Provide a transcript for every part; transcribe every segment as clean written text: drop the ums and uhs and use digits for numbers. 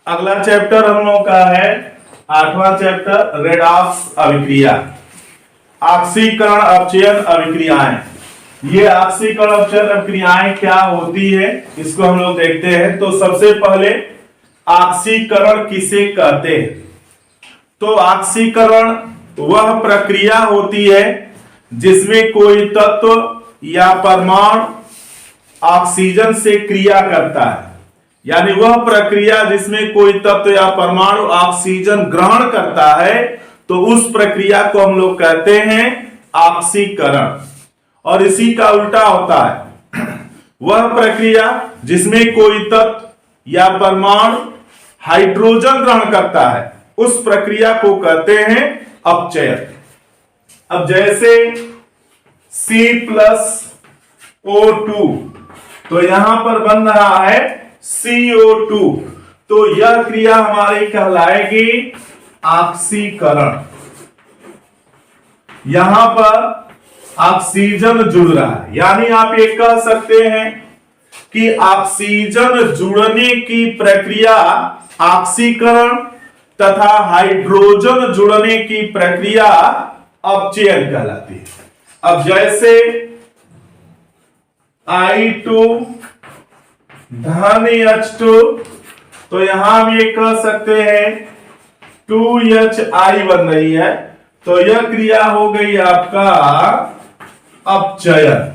अगला चैप्टर हम लोग का है 8वां चैप्टर रेडॉक्स अभिक्रिया। ऑक्सीकरण अपचयन अभिक्रियाएं। ये ऑक्सीकरण अपचयन अभिक्रियाएं क्या होती है इसको हम लोग देखते हैं। तो सबसे पहले ऑक्सीकरण किसे कहते हैं? तो ऑक्सीकरण वह प्रक्रिया होती है जिसमें कोई तत्व या परमाणु ऑक्सीजन से क्रिया करता है, यानी वह प्रक्रिया जिसमें कोई तत्व या परमाणु ऑक्सीजन ग्रहण करता है, तो उस प्रक्रिया को हम लोग कहते हैं ऑक्सीकरण। और इसी का उल्टा होता है वह प्रक्रिया जिसमें कोई तत्व या परमाणु हाइड्रोजन ग्रहण करता है, उस प्रक्रिया को कहते हैं अपचयन। अब जैसे C+O2 तो यहां पर बन रहा है CO2, तो यह क्रिया हमारी कहलाएगी ऑक्सीकरण। यहां पर ऑक्सीजन जुड़ रहा है, यानी आप ये कह सकते हैं कि ऑक्सीजन जुड़ने की प्रक्रिया ऑक्सीकरण तथा हाइड्रोजन जुड़ने की प्रक्रिया अपचयन कहलाती है। अब जैसे I2 धन H2 तो यहां हम ये कह सकते हैं 2HI बन रही है, तो यह क्रिया हो गई आपका अपचयन,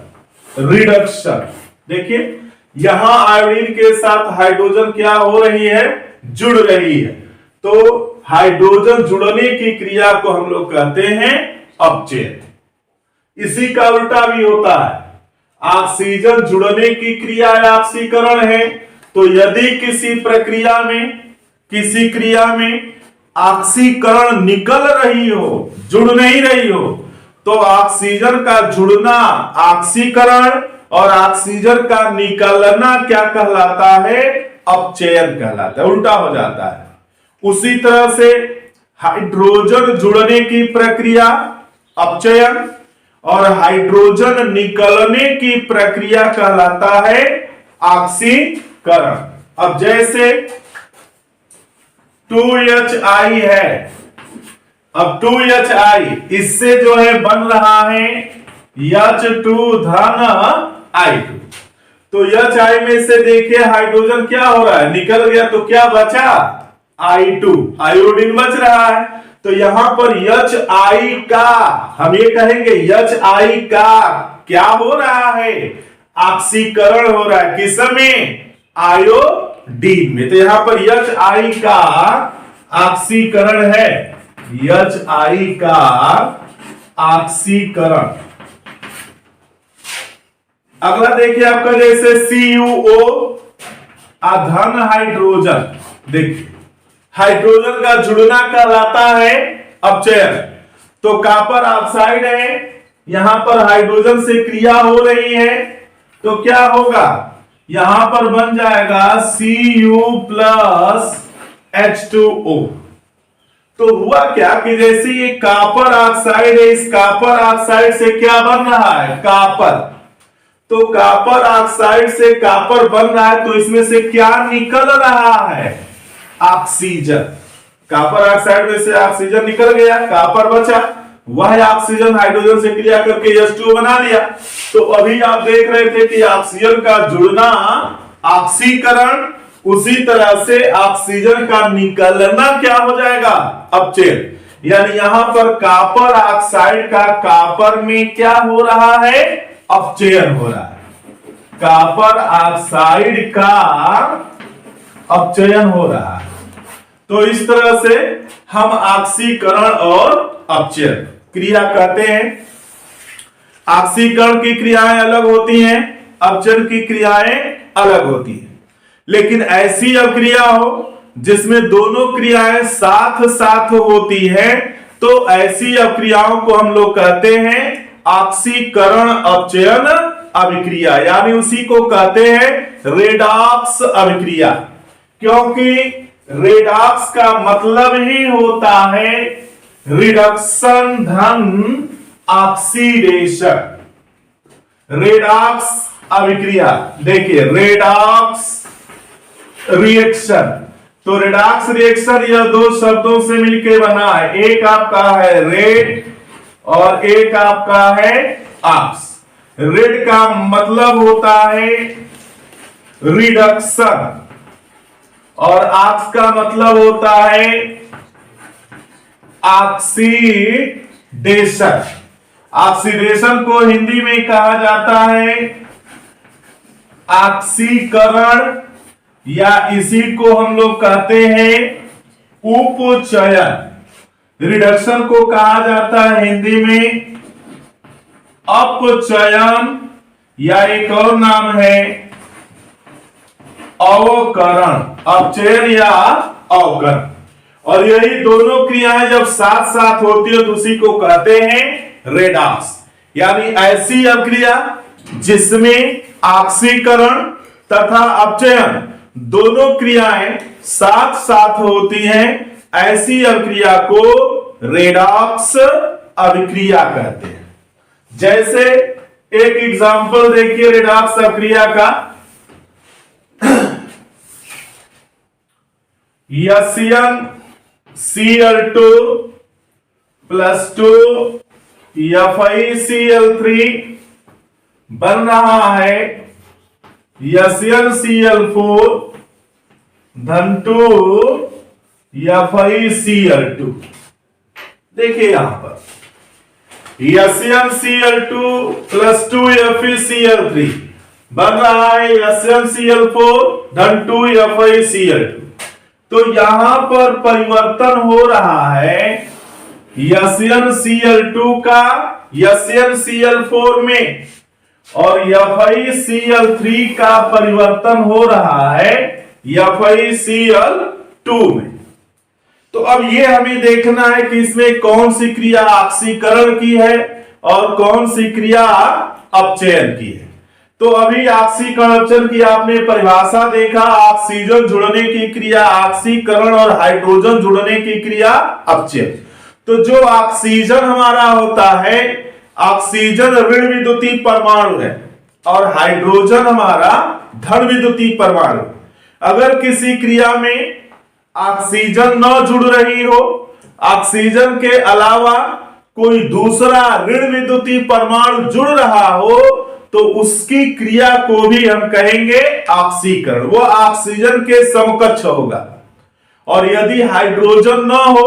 रिडक्शन। देखिए यहां आयोडीन के साथ हाइड्रोजन क्या हो रही है, जुड़ रही है, तो हाइड्रोजन जुड़ने की क्रिया को हम लोग कहते हैं अपचयन। इसी का उल्टा भी होता है, ऑक्सीजन जुड़ने की क्रिया ऑक्सीकरण है, तो यदि किसी क्रिया में ऑक्सीकरण निकल रही हो, जुड़ नहीं रही हो, तो ऑक्सीजन का जुड़ना ऑक्सीकरण और ऑक्सीजन का निकलना क्या कहलाता है, अपचयन कहलाता है, उल्टा हो जाता है। उसी तरह से हाइड्रोजन जुड़ने की प्रक्रिया अपचयन और हाइड्रोजन निकलने की प्रक्रिया कहलाता है ऑक्सीकरण। अब जैसे 2HI है, अब 2HI इससे जो है बन रहा है H2 धन I2, तो HI में से देखिए हाइड्रोजन क्या हो रहा है, निकल गया, तो क्या बचा I2, आयोडीन बच रहा है। तो यहां पर HI का हम ये कहेंगे HI का क्या हो रहा है, ऑक्सीकरण हो रहा है, किसमें, आयोडीन में। तो यहां पर HI का ऑक्सीकरण है, HI का ऑक्सीकरण। अगला देखिए आपका जैसे CuO धन हाइड्रोजन, देखिए हाइड्रोजन का जुड़ना कहलाता है अपचयन। तो कॉपर ऑक्साइड है, यहां पर हाइड्रोजन से क्रिया हो रही है, तो क्या होगा, यहां पर बन जाएगा Cu प्लस H2O। तो हुआ क्या कि जैसे ये कॉपर ऑक्साइड है, इस कॉपर ऑक्साइड से क्या बन रहा है, कॉपर। तो कॉपर ऑक्साइड से कॉपर बन रहा है, तो इसमें से क्या निकल रहा है, ऑक्सीजन। कॉपर ऑक्साइड में से ऑक्सीजन निकल गया, कॉपर बचा, वह ऑक्सीजन हाइड्रोजन से क्रिया करके H2O बना लिया। तो अभी आप देख रहे थे कि ऑक्सीजन का जुड़ना ऑक्सीकरण, उसी तरह से ऑक्सीजन का निकलना क्या हो जाएगा, अपचयन। यानी यहां पर कॉपर ऑक्साइड का कॉपर में क्या हो रहा है, अपचयन हो रहा है, कॉपर ऑक्साइड का अपचयन हो रहा है। तो इस तरह से हम ऑक्सीकरण और अपचयन क्रिया कहते हैं। ऑक्सीकरण की क्रियाएं अलग होती हैं, अपचयन की क्रियाएं अलग होती हैं। लेकिन ऐसी अभिक्रिया हो जिसमें दोनों क्रियाएं साथ साथ होती है, तो ऐसी अभिक्रियाओं को हम लोग कहते हैं ऑक्सीकरण अपचयन अभिक्रिया, यानी उसी को कहते हैं रेडॉक्स अभिक्रिया। क्योंकि रेडॉक्स का मतलब ही होता है रिडक्शन धन ऑक्सीडेशन। रेडॉक्स अभिक्रिया, देखिए रेडॉक्स रिएक्शन तो रेडॉक्स रिएक्शन यह दो शब्दों से मिलकर बना है, एक आपका है रेड और एक आपका है ऑक्स। रेड का मतलब होता है रिडक्शन और ऑक्स का मतलब होता है ऑक्सीडेशन। ऑक्सीडेशन को हिंदी में कहा जाता है ऑक्सीकरण या इसी को हम लोग कहते हैं उपचयन। रिडक्शन को कहा जाता है हिंदी में अपचयन या एक और नाम है अवकरण, अपचयन या अवकरण। और यही दोनों क्रियाएं जब साथ साथ होती है तो उसी को कहते हैं रेडॉक्स। यानी ऐसी अभिक्रिया जिसमें ऑक्सीकरण तथा अपचयन दोनों क्रियाएं साथ साथ होती हैं, ऐसी अभिक्रिया को रेडॉक्स अभिक्रिया कहते हैं। जैसे एक एग्जांपल देखिए रेडॉक्स अभिक्रिया का, HCl2 प्लस 2 FeCl3 बन रहा है HCl4 धन 2 FeCl2। देखिए यहां पर HCl2 प्लस 2 FeCl3 बन रहा है HCl4 धन 2 FeCl2। तो यहां पर परिवर्तन हो रहा है HCl2 का HCl4 में और FeCl3 का परिवर्तन हो रहा है FeCl2 में। तो अब ये हमें देखना है कि इसमें कौन सी क्रिया ऑक्सीकरण की है और कौन सी क्रिया अपचयन की है। तो अभी ऑक्सीकरण अपचयन की आपने परिभाषा देखा, ऑक्सीजन जुड़ने की क्रिया ऑक्सीकरण और हाइड्रोजन जुड़ने की क्रिया अपचयन। तो जो ऑक्सीजन हमारा होता है, ऑक्सीजन ऋण विद्युतीय परमाणु है और हाइड्रोजन हमारा धन विद्युतीय परमाणु। अगर किसी क्रिया में ऑक्सीजन न जुड़ रही हो, ऑक्सीजन के अलावा कोई दूसरा ऋण विद्युतीय परमाणु जुड़ रहा हो, तो उसकी क्रिया को भी हम कहेंगे ऑक्सीकरण। वो ऑक्सीजन के समकक्ष होगा। और यदि हाइड्रोजन न हो,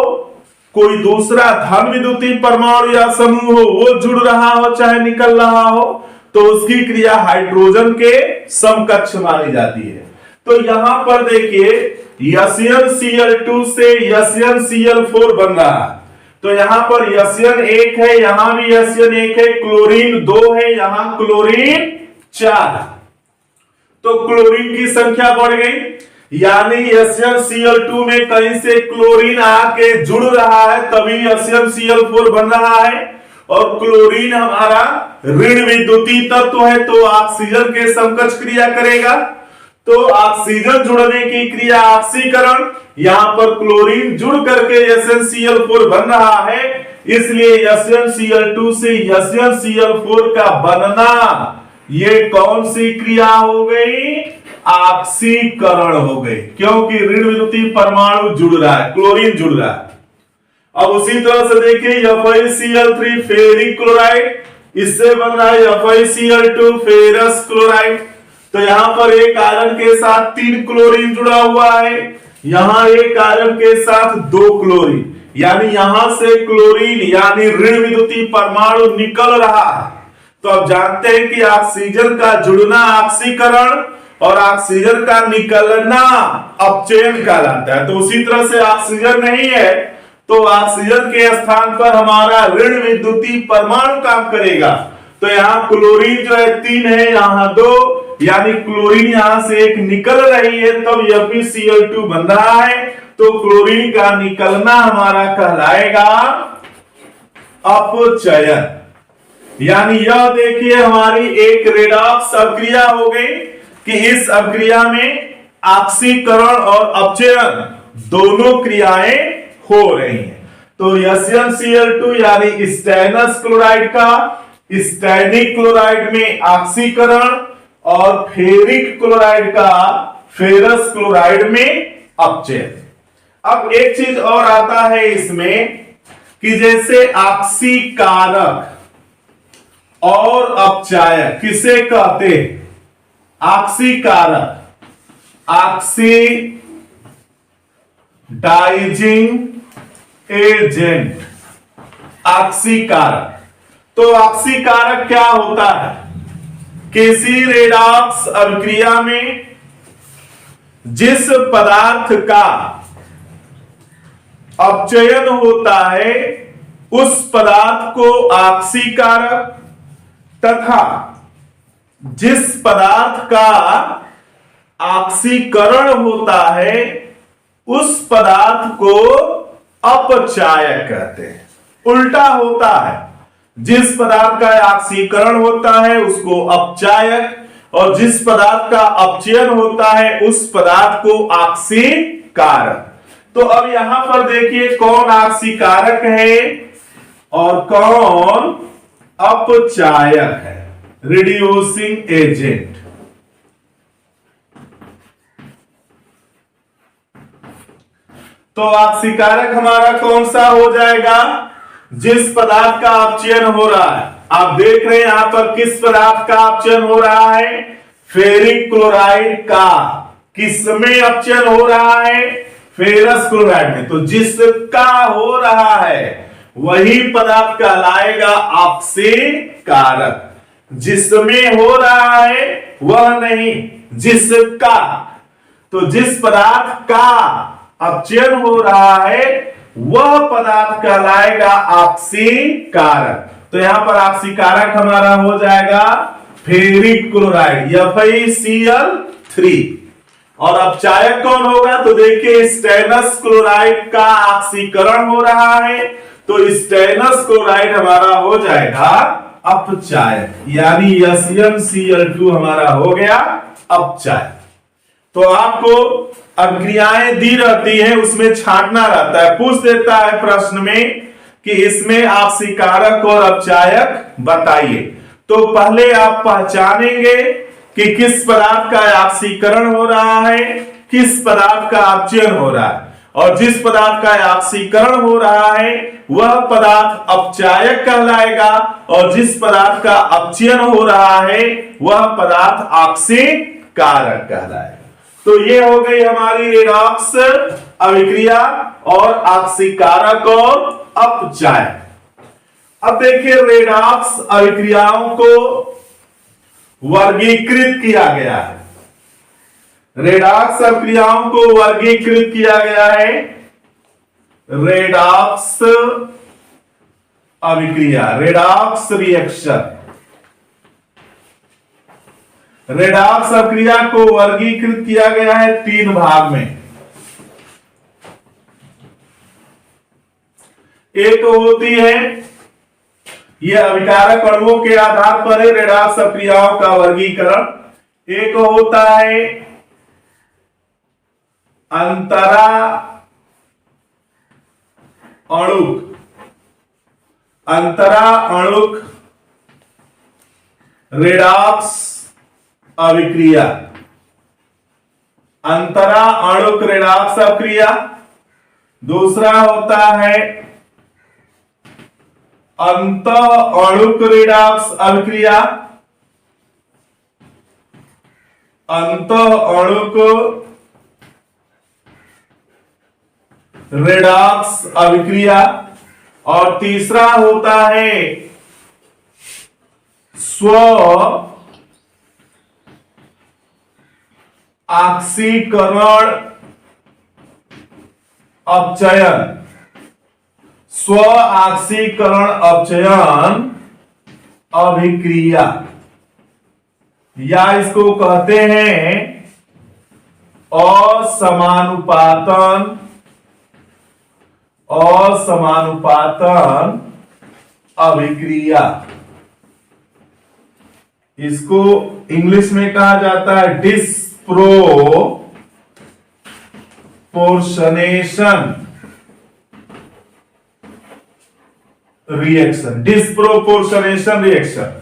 कोई दूसरा धन विद्युतीय परमाणु या समूह हो, वो जुड़ रहा हो चाहे निकल रहा हो, तो उसकी क्रिया हाइड्रोजन के समकक्ष मानी जाती है। तो यहां पर देखिए HCl2 से HCl4 बन रहा है। तो यहां पर HCl1 है, यहां भी HCl1 है, क्लोरीन 2 है, यहां क्लोरीन 4 है। तो क्लोरीन की संख्या बढ़ गई, यानी HCl2 में कहीं से क्लोरीन आके जुड़ रहा है, तभी HCl4 बन रहा है। और क्लोरीन हमारा ऋण विद्युतीय तत्व है, तो ऑक्सीजन के समकक्ष क्रिया करेगा। तो ऑक्सीजन जुड़ने की क्रिया ऑक्सीकरण, यहां पर क्लोरीन जुड़ करके HCl4 बन रहा है, इसलिए HCl2 से HCl4 का बनना, ये कौन सी क्रिया हो गई? ऑक्सीकरण हो गई, क्योंकि ऋण विद्युतीय परमाणु जुड़ रहा है, क्लोरीन जुड़ रहा है। अब उसी तरह से देखिए FeCl3 फेरिक क्लोराइड, इससे बन रहा है FeCl2 फेरस क्लोराइड। तो यहां पर एक आयरन के साथ 3 क्लोरीन जुड़ा हुआ है, यहां एक आयरन के साथ 2 क्लोरीन, यानी यहां से क्लोरीन यानी ऋण विद्युतीय परमाणु निकल रहा है। तो अब जानते हैं कि ऑक्सीजन का जुड़ना ऑक्सीकरण और ऑक्सीजन का निकलना अपचयन कहलाता है। तो उसी तरह से ऑक्सीजन नहीं है तो ऑक्सीजन के स्थान पर हमारा ऋण विद्युतीय परमाणु काम करेगा। तो यहाँ क्लोरीन जो है 3 है, यहाँ 2, यानी क्लोरीन यहां से एक निकल रही है, तब FeCl2 बन रहा है। तो क्लोरीन का निकलना हमारा कहलाएगा अपचयन। यानी यह देखिए हमारी एक रेडॉक्स अभिक्रिया हो गई कि इस अभिक्रिया में ऑक्सीकरण और अपचयन दोनों क्रियाएं हो रही हैं। तो HCl2 यानी स्टेनस क्लोराइड का स्टैनिक क्लोराइड में ऑक्सीकरण और फेरिक क्लोराइड का फेरस क्लोराइड में अपचयन। अब एक चीज और आता है इसमें कि जैसे आक्सीकारक और अपचायक किसे कहते हैं? आक्सीकारक, ऑक्सीडाइजिंग एजेंट, ऑक्सीकारक। तो ऑक्सीकारक क्या होता है? किसी रेडॉक्स अभिक्रिया में जिस पदार्थ का अपचयन होता है उस पदार्थ को ऑक्सीकारक, तथा जिस पदार्थ का ऑक्सीकरण होता है उस पदार्थ को अपचायक कहते हैं। उल्टा होता है, जिस पदार्थ का ऑक्सीकरण होता है उसको अपचायक और जिस पदार्थ का अपचयन होता है उस पदार्थ को ऑक्सीकारक। तो अब यहां पर देखिए कौन ऑक्सीकारक है और कौन अपचायक है, रिड्यूसिंग एजेंट। तो ऑक्सीकारक हमारा कौन सा हो जाएगा? जिस पदार्थ का अपचयन हो रहा है। आप देख रहे हैं यहां पर किस पदार्थ का अपचयन हो रहा है? फेरिक क्लोराइड का। किसमें अपचयन हो रहा है? फेरस क्लोराइड में। तो जिसका हो रहा है वही पदार्थ कहलाएगा ऑक्सीकारक, जिसमें हो रहा है वह नहीं, जिसका। तो जिस पदार्थ का अपचयन हो रहा है वह पदार्थ कहलाएगा ऑक्सीकारक। तो यहां पर ऑक्सीकारक हमारा हो जाएगा फेरिक क्लोराइड FeCl3। और अपचायक कौन होगा? तो देखिए स्टेनस क्लोराइड का ऑक्सीकरण हो रहा है तो स्टेनस क्लोराइड हमारा हो जाएगा अपचायक, यानी SnCl2 हमारा हो गया अपचायक। तो आपको अभिक्रियाएं दी रहती हैं उसमें छांटना रहता है, पूछ देता है प्रश्न में कि इसमें ऑक्सीकारक और अपचायक बताइए। तो पहले आप पहचानेंगे कि किस पदार्थ का ऑक्सीकरण हो रहा है, किस पदार्थ का अपचयन हो रहा है, और जिस पदार्थ का ऑक्सीकरण हो रहा है वह पदार्थ अपचायक कहलाएगा और जिस पदार्थ का अपचयन हो रहा है वह पदार्थ ऑक्सीकारक कहलाएगा। तो ये हो गई हमारी रेडॉक्स अभिक्रिया और ऑक्सीकारक और अपचायक। अब देखिए रेडॉक्स अभिक्रियाओं को वर्गीकृत किया गया है। रेडॉक्स अभिक्रियाओं को वर्गीकृत किया गया है। रेडॉक्स अभिक्रिया, रेडॉक्स रिएक्शन, रेडॉक्स अभिक्रिया को वर्गीकृत किया गया है 3 भाग में। एक होती है, यह अभिकारक अणुओं के आधार पर है रेडॉक्स अभिक्रियाओं का वर्गीकरण। एक होता है अंतरा अणुक, अंतरा अणुक रेडॉक्स अभिक्रिया, अंतरा अणुक रेडॉक्स अभिक्रिया। दूसरा होता है अंत अणुक रेडॉक्स अभिक्रिया, अंत अणुक रेडॉक्स अभिक्रिया। और तीसरा होता है स्व ऑक्सीकरण अपचयन, स्व ऑक्सीकरण अपचयन अभिक्रिया, या इसको कहते हैं असमानुपातन, असमानुपातन अभिक्रिया। इसको इंग्लिश में कहा जाता है डिस्प्रोपोर्शनेशन रिएक्शन, डिस्प्रोपोर्शनेशन रिएक्शन।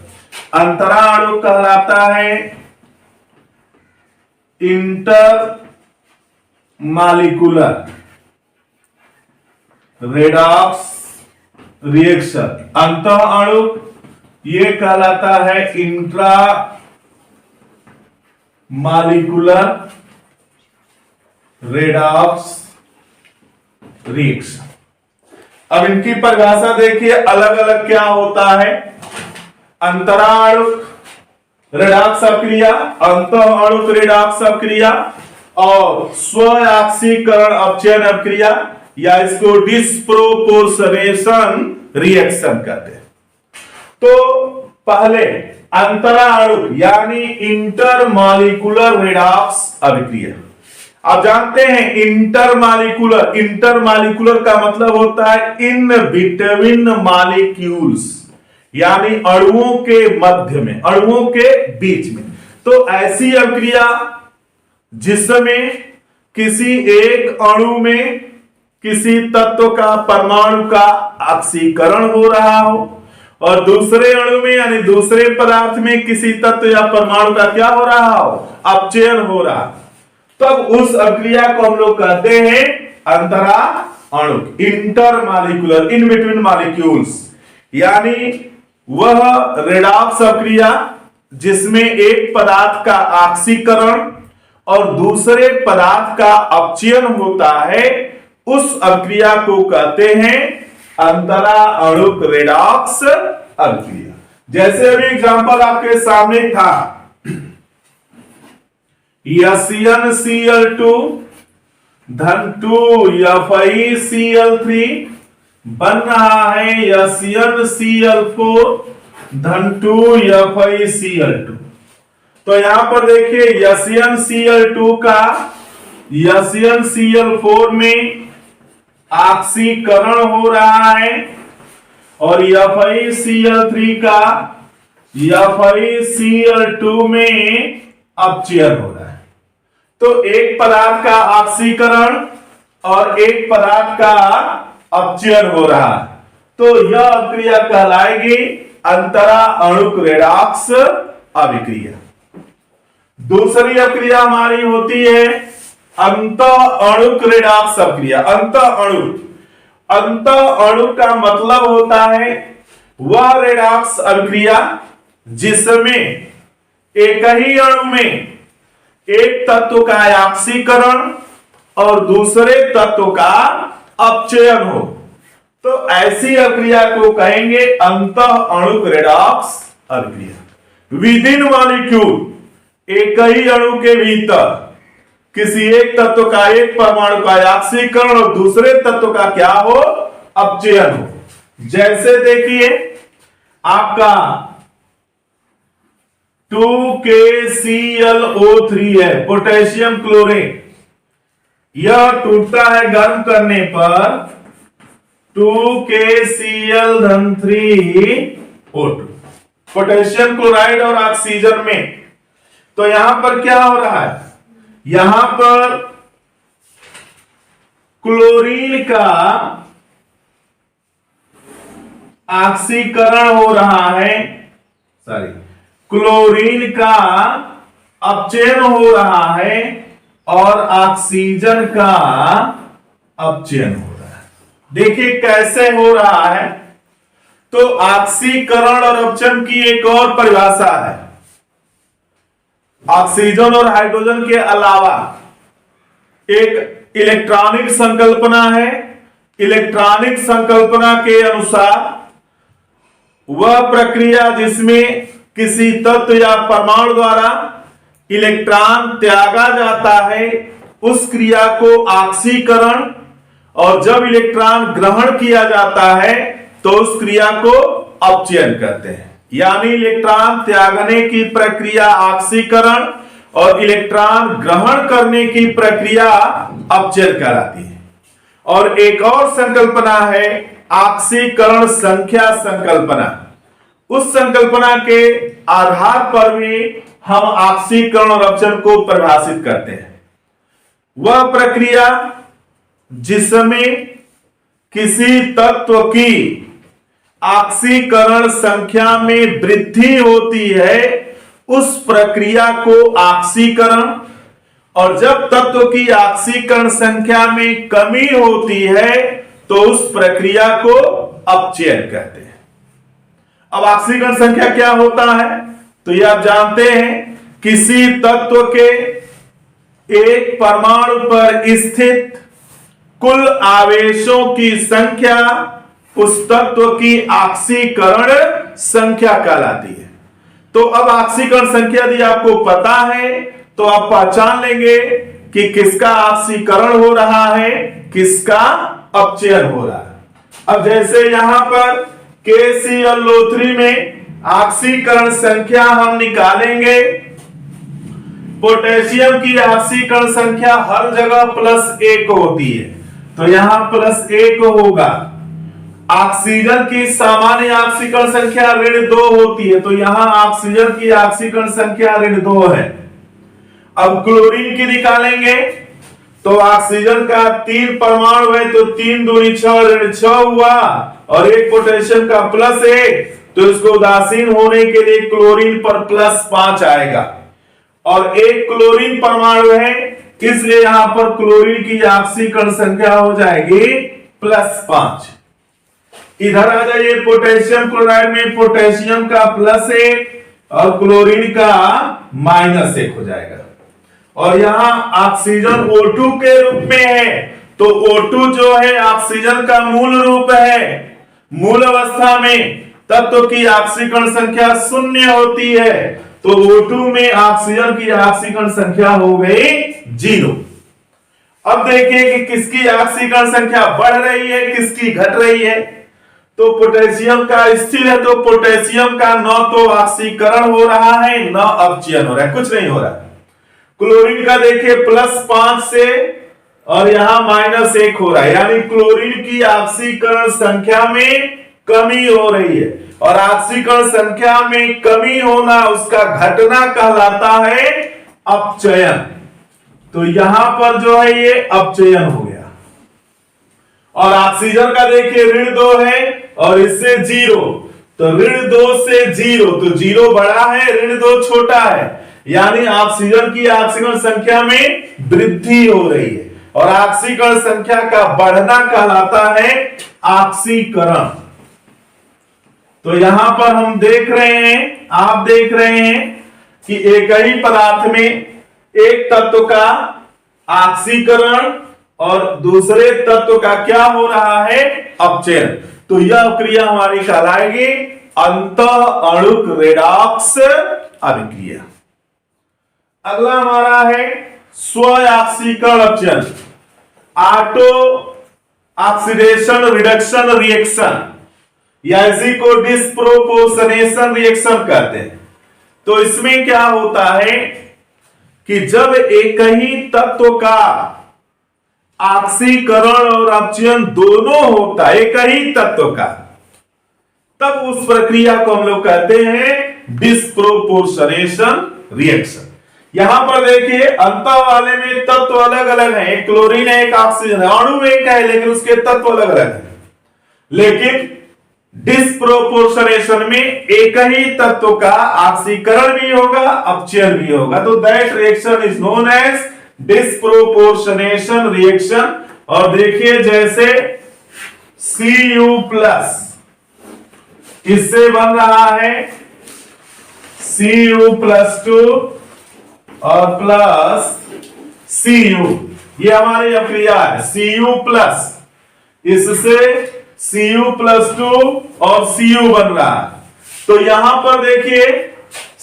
अंतरा अणु कहलाता है इंटर मालिकुलर रेडॉक्स रिएक्शन, अंतः अणुक, ये कहलाता है इंट्रा मालिकुलर रेडॉक्स रिएक्शन। अब इनकी परिभाषा देखिए, अलग अलग क्या होता है। अंतराणुक रेडॉक्स अभिक्रिया, अंतः अणुक रेडॉक्स अभिक्रिया और स्वआक्सीकरण अपचयन अभिक्रिया, या इसको डिस्प्रोपोर्शनेशन रिएक्शन कहते हैं। तो पहले अंतराणुक यानी इंटरमॉलिक्यूलर रेडॉक्स अभिक्रिया। आप जानते हैं इंटरमॉलिक्यूलर, इंटरमॉलिक्यूलर का मतलब होता है इन बिटवीन मॉलिक्यूल्स, यानी अणुओं के मध्य में, अणुओं के बीच में। तो ऐसी अभिक्रिया जिसमें किसी एक अणु में किसी तत्व का, परमाणु का ऑक्सीकरण हो रहा हो और दूसरे अणु में यानी दूसरे पदार्थ में किसी तत्व या परमाणु का क्या हो रहा हो, अपचयन हो रहा, तब उस अभिक्रिया को हम लोग कहते हैं अंतरा अणुक, इंटरमॉलिक्यूलर, इन बिटवीन मॉलिक्यूल्स। यानी वह रेडॉक्स अभिक्रिया जिसमें एक पदार्थ का ऑक्सीकरण और दूसरे पदार्थ का अपचयन होता है, उस अभिक्रिया को कहते हैं अंतरा अणुक रेडॉक्स अभिक्रिया। जैसे अभी एग्जांपल आपके सामने था, NCl2 धन 2FeCl3 बन रहा है NCl4 धन 2FeCl2। तो यहां पर देखिए NCl2 का NCl4 में ऑक्सीकरण हो रहा है और FeCl3 का FeCl2 में अपचयन हो रहा है। तो एक पदार्थ का ऑक्सीकरण और एक पदार्थ का अपचयन हो रहा है, तो यह अभिक्रिया कहलाएगी अंतरा अणुक रेडॉक्स अभिक्रिया। दूसरी अभिक्रिया हमारी होती है अंतः अणुक रेडॉक्स अभिक्रिया। अंतः अणुक का मतलब होता है वह रेडॉक्स अभिक्रिया जिसमें एक ही अणु में एक तत्व का ऑक्सीकरण और दूसरे तत्व का अपचयन हो, तो ऐसी अभिक्रिया को कहेंगे अंतः अणुक रेडॉक्स अभिक्रिया। विद इन मॉलिक्यूल, एक ही अणु के भीतर किसी एक तत्व का, एक परमाणु का ऑक्सीकरण और दूसरे तत्व का क्या हो, अपचयन हो। जैसे देखिए आपका 2KClO3 है, पोटेशियम क्लोरेट, यह टूटता है गर्म करने पर 2KCl3O2, पोटेशियम क्लोराइड और ऑक्सीजन में। तो यहां पर क्या हो रहा है, यहां पर क्लोरीन का ऑक्सीकरण हो रहा है, क्लोरीन का अपचयन हो रहा है और ऑक्सीजन का अपचयन हो रहा है। देखिए कैसे हो रहा है। तो ऑक्सीकरण और अपचयन की एक और परिभाषा है। ऑक्सीजन और हाइड्रोजन के अलावा एक इलेक्ट्रॉनिक संकल्पना है। इलेक्ट्रॉनिक संकल्पना के अनुसार वह प्रक्रिया जिसमें किसी तत्व या परमाणु द्वारा इलेक्ट्रॉन त्यागा जाता है, उस क्रिया को ऑक्सीकरण, और जब इलेक्ट्रॉन ग्रहण किया जाता है तो उस क्रिया को अपचयन कहते हैं। यानी इलेक्ट्रॉन त्यागने की प्रक्रिया ऑक्सीकरण और इलेक्ट्रॉन ग्रहण करने की प्रक्रिया अपचयन कहलाती है। और एक और संकल्पना है ऑक्सीकरण संख्या संकल्पना। उस संकल्पना के आधार पर भी हम ऑक्सीकरण और अपचयन को परिभाषित करते हैं। वह प्रक्रिया जिसमें किसी तत्व की ऑक्सीकरण संख्या में वृद्धि होती है, उस प्रक्रिया को ऑक्सीकरण, और जब तत्व की ऑक्सीकरण संख्या में कमी होती है तो उस प्रक्रिया को अपचयन कहते हैं। अब ऑक्सीकरण संख्या क्या होता है तो ये आप जानते हैं, किसी तत्व के एक परमाणु पर स्थित कुल आवेशों की संख्या उस तत्व की ऑक्सीकरण संख्या कहलाती है। तो अब ऑक्सीकरण संख्या यदि आपको पता है तो आप पहचान लेंगे कि किसका ऑक्सीकरण हो रहा है, किसका अपचयन हो रहा है। अब जैसे यहां पर KClO3 में ऑक्सीकरण संख्या हम निकालेंगे, पोटेशियम की ऑक्सीकरण संख्या हर जगह +1 होती है, तो यहां +1 होगा। ऑक्सीजन की सामान्य ऑक्सीकरण संख्या -2 होती है, तो यहां ऑक्सीजन की ऑक्सीकरण संख्या -2 है। अब क्लोरीन की निकालेंगे तो ऑक्सीजन का 3 परमाणु है, तो 3 दूनी 6 ऋण 6 हुआ, और एक पोटेशियम का +1, तो इसको उदासीन होने के लिए क्लोरीन पर +5 आएगा, और एक क्लोरीन परमाणु है इसलिए यहां पर क्लोरीन की ऑक्सीकरण संख्या हो जाएगी +5। इधर आ जाइए, पोटेशियम क्लोराइड में पोटेशियम का +1 और क्लोरीन का -1 हो जाएगा, और यहां ऑक्सीजन O2 के रूप में है, तो O2 जो है ऑक्सीजन का मूल रूप है। मूल अवस्था में तत्व की ऑक्सीकरण संख्या 0 होती है, तो O2 में ऑक्सीजन की ऑक्सीकरण संख्या हो गई 0। अब देखिए कि किसकी ऑक्सीकरण संख्या बढ़ रही है, किसकी घट रही है। तो पोटेशियम का स्थिर है, तो पोटेशियम का न तो ऑक्सीकरण हो रहा है न अपचयन हो रहा है, कुछ नहीं हो रहा है। क्लोरीन का देखिए +5 से और यहां -1 हो रहा है, यानी क्लोरीन की ऑक्सीकरण संख्या में कमी हो रही है, और ऑक्सीकरण संख्या में कमी होना उसका घटना कहलाता है अपचयन। तो यहां पर जो है ये अपचयन हो गया। और ऑक्सीजन का देखिए ऋण 2 है और इससे 0, तो ऋण 2 से 0, तो 0 बड़ा है, ऋण 2 छोटा है, यानी ऑक्सीजन की ऑक्सीकरण संख्या में वृद्धि हो रही है, और ऑक्सीकरण संख्या का बढ़ना कहलाता है ऑक्सीकरण। तो यहां पर हम देख रहे हैं, आप देख रहे हैं कि एक ही पदार्थ में एक तत्व का ऑक्सीकरण और दूसरे तत्व का क्या हो रहा है, अपचयन। तो यह क्रिया हमारी कहलाएगी अंतःअणुक रेडॉक्स अभिक्रिया। अगला हमारा है स्व ऑक्सीकरण अपचयन, ऑटो ऑक्सीडेशन रिडक्शन रिएक्शन, या इसी को डिस्प्रोपोर्शनेशन रिएक्शन कहते हैं। तो इसमें क्या होता है कि जब एक ही तत्व का ऑक्सीकरण और अपचयन दोनों होता है, एक ही तत्व का, तब उस प्रक्रिया को हम लोग कहते हैं डिस्प्रोपोर्शनेशन रिएक्शन। यहां पर देखिए अंतः वाले में तत्व अलग अलग हैं, एक क्लोरीन है, एक ऑक्सीजन है, अणु एक है लेकिन उसके तत्व अलग अलग हैं। लेकिन डिस्प्रोपोर्शनेशन में एक ही तत्व का ऑक्सीकरण भी होगा, अपचयन भी होगा, तो that reaction is known as disproportionation reaction. और देखिए जैसे Cu+ इससे बन रहा है Cu+2 और +Cu, ये हमारी अभिक्रिया है। Cu+, इससे Cu+2 और Cu बन रहा है। तो यहां पर देखिए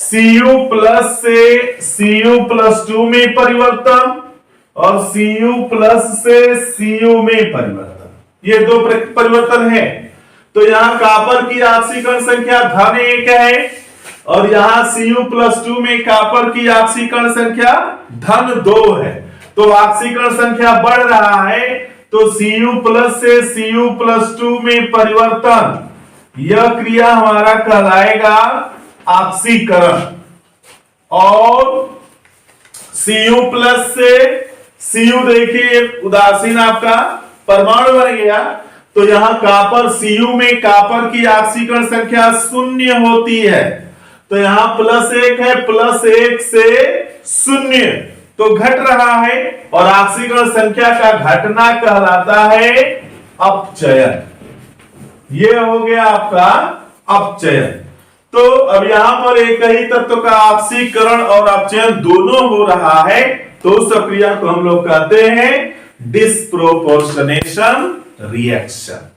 Cu+ से Cu+2 में परिवर्तन और Cu+ से Cu में परिवर्तन, ये दो परिवर्तन है। तो यहां कॉपर की ऑक्सीकरण संख्या -1 है और यहां Cu+2 में कॉपर की ऑक्सीकरण संख्या -2 है। तो ऑक्सीकरण संख्या बढ़ रहा है, तो Cu+ से Cu+2 में परिवर्तन, यह क्रिया हमारा कहलाएगा ऑक्सीकरण। और Cu+ से Cu देखिए उदासीन आपका परमाणु बन गया, तो यहां कॉपर Cu में कॉपर की ऑक्सीकरण संख्या 0 होती है, तो यहां +1 है, +1 से 0, तो घट रहा है और ऑक्सीकरण संख्या का घटना कहलाता है अपचयन। ये हो गया आपका अपचयन। तो अब यहां पर एक ही तत्व का ऑक्सीकरण और अपचयन दोनों हो रहा है, तो उस प्रक्रिया को हम लोग कहते हैं डिस्प्रोपोर्शनेशन रिएक्शन।